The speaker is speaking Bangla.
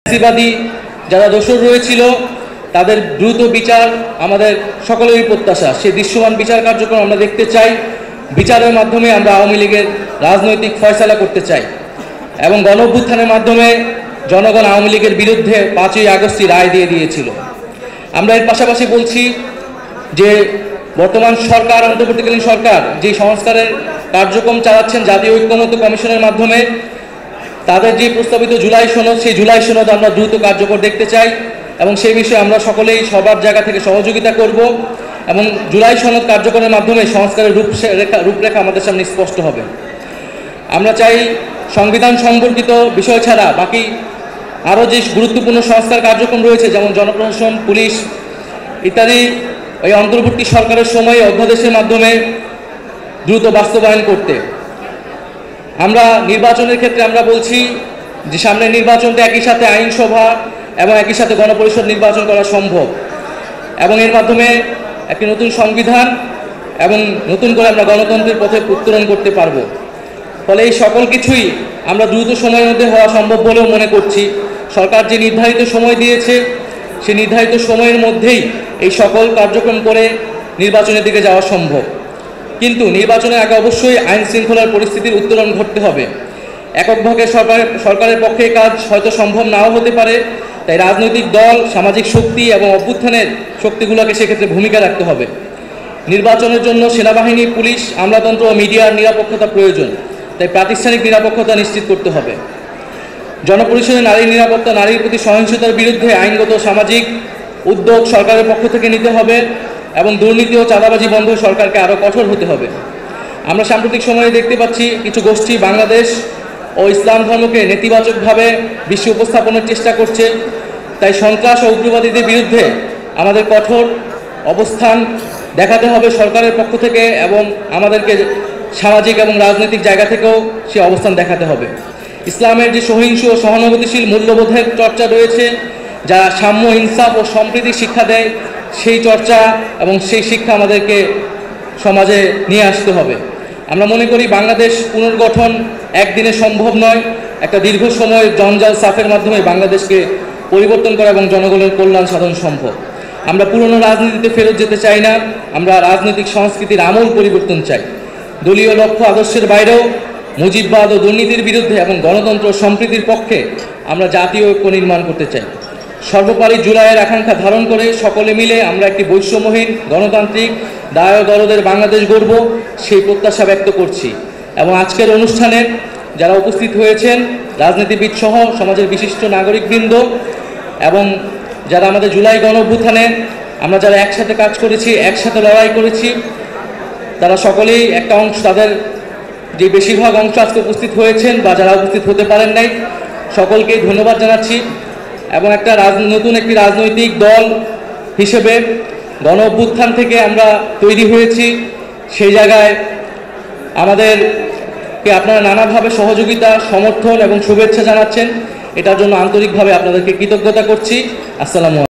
ফ্যাসিবাদী যারা দোষর রয়েছিল তাদের দ্রুত বিচার আমাদের সকলেরই প্রত্যাশা। সেই দৃশ্যমান বিচার কার্যক্রম আমরা দেখতে চাই। বিচারের মাধ্যমে আমরা আওয়ামী লীগের রাজনৈতিক ফয়সালা করতে চাই এবং গণঅভ্যুত্থানের মাধ্যমে জনগণ আওয়ামী লীগের বিরুদ্ধে 5ই আগস্টই রায় দিয়ে দিয়েছিল। আমরা এর পাশাপাশি বলছি যে বর্তমান সরকার, অন্তর্বর্তীকালীন সরকার যে সংস্কারের কার্যক্রম চালাচ্ছেন জাতীয় ঐক্যমত্য কমিশনের মাধ্যমে, তাদের যে প্রস্তাবিত জুলাই সনদ, সেই জুলাই সনদ আমরা দ্রুত কার্যকর দেখতে চাই এবং সেই বিষয়ে আমরা সকলেই সবার জায়গা থেকে সহযোগিতা করব এবং জুলাই সনদ কার্যকরের মাধ্যমে সংস্কারের রূপরেখা আমাদের সামনে স্পষ্ট হবে। আমরা চাই সংবিধান সম্পর্কিত বিষয় ছাড়া বাকি আরও যে গুরুত্বপূর্ণ সংস্কার কার্যক্রম রয়েছে, যেমন জনপ্রশাসন, পুলিশ ইত্যাদি, ওই অন্তর্বর্তী সরকারের সময়ে অধ্যাদেশের মাধ্যমে দ্রুত বাস্তবায়ন করতে। আমরা নির্বাচনের ক্ষেত্রে আমরা বলছি যে সামনের নির্বাচনটা একই সাথে আইনসভা এবং একই সাথে গণপরিষদ নির্বাচন করা সম্ভব এবং এর মাধ্যমে একটি নতুন সংবিধান এবং নতুন করে আমরা গণতন্ত্রের পথে উত্তরণ করতে পারব। ফলে এই সকল কিছুই আমরা দ্রুত সময়ের মধ্যে হওয়া সম্ভব বলেও মনে করছি। সরকার যে নির্ধারিত সময় দিয়েছে সেই নির্ধারিত সময়ের মধ্যেই এই সকল কার্যক্রম করে নির্বাচনের দিকে যাওয়া সম্ভব। কিন্তু নির্বাচনের আগে অবশ্যই আইন শৃঙ্খলার পরিস্থিতির উত্তরণ ঘটতে হবে। এককভাবে সরকারের পক্ষে কাজ হয়তো সম্ভব নাও হতে পারে, তাই রাজনৈতিক দল, সামাজিক শক্তি এবং অভ্যুত্থানের শক্তিগুলোকে সেক্ষেত্রে ভূমিকা রাখতে হবে। নির্বাচনের জন্য সেনাবাহিনী, পুলিশ, আমলাতন্ত্র ও মিডিয়ার নিরাপত্তা প্রয়োজন, তাই প্রাতিষ্ঠানিক নিরাপত্তা নিশ্চিত করতে হবে। জনপরিষদে নারীর নিরাপত্তা, নারীর প্রতি সহিংসতার বিরুদ্ধে আইনগত সামাজিক উদ্যোগ সরকারের পক্ষ থেকে নিতে হবে এবং দুর্নীতি ও চাঁদাবাজি বন্ধে সরকারকে আরও কঠোর হতে হবে। আমরা সাম্প্রতিক সময়ে দেখতে পাচ্ছি কিছু গোষ্ঠী বাংলাদেশ ও ইসলাম ধর্মকে নেতিবাচকভাবে বিশ্বে উপস্থাপনের চেষ্টা করছে, তাই সন্ত্রাস ও উগ্রবাদীদের বিরুদ্ধে আমাদের কঠোর অবস্থান দেখাতে হবে সরকারের পক্ষ থেকে এবং আমাদেরকে সামাজিক এবং রাজনৈতিক জায়গা থেকেও সে অবস্থান দেখাতে হবে। ইসলামের যে সহিংস ও সহানুভূতিশীল মূল্যবোধের চর্চা রয়েছে, যা সাম্য, ইনসাফ ও সম্প্রীতি শিক্ষা দেয়, সেই চর্চা এবং সেই শিক্ষা আমাদেরকে সমাজে নিয়ে আসতে হবে। আমরা মনে করি বাংলাদেশ পুনর্গঠন একদিনে সম্ভব নয়, একটা দীর্ঘ সময় জঞ্জাল সাফের মাধ্যমে বাংলাদেশকে পরিবর্তন করা এবং জনগণের কল্যাণ সাধন সম্ভব। আমরা পুরনো রাজনীতিতে ফেরত যেতে চাই না, আমরা রাজনৈতিক সংস্কৃতির আমূল পরিবর্তন চাই। দলীয় লক্ষ্য আদর্শের বাইরেও মুজিববাদ ও দুর্নীতির বিরুদ্ধে এবং গণতন্ত্র সম্প্রীতির পক্ষে আমরা জাতীয় ঐক্য নির্মাণ করতে চাই। সর্বোপরি জুলাইয়ের আকাঙ্ক্ষা ধারণ করে সকলে মিলে আমরা একটি বৈষম্যহীন, গণতান্ত্রিক, দায় দরদের বাংলাদেশ গড়ব, সেই প্রত্যাশা ব্যক্ত করছি। এবং আজকের অনুষ্ঠানে যারা উপস্থিত হয়েছেন, রাজনীতিবিদ সহ সমাজের বিশিষ্ট নাগরিকবৃন্দ এবং যারা আমাদের জুলাই গণঅভ্যুত্থানে আমরা যারা একসাথে কাজ করেছি, একসাথে লড়াই করেছি, তারা সকলেই একটা অংশ, তাদের যে বেশিরভাগ অংশ আজকে উপস্থিত হয়েছেন বা যারা উপস্থিত হতে পারেন নাই, সকলকেই ধন্যবাদ জানাচ্ছি। এবং একটা নতুন একটি রাজনৈতিক দল হিসেবে গণ অভ্যুত্থান থেকে আমরা তৈরি হয়েছি, সেই জায়গায় আমাদেরকে আপনারা নানাভাবে সহযোগিতা, সমর্থন এবং শুভেচ্ছা জানাচ্ছেন, এটার জন্য আন্তরিকভাবে আপনাদেরকে কৃতজ্ঞতা করছি। আসসালামু আলাইকুম।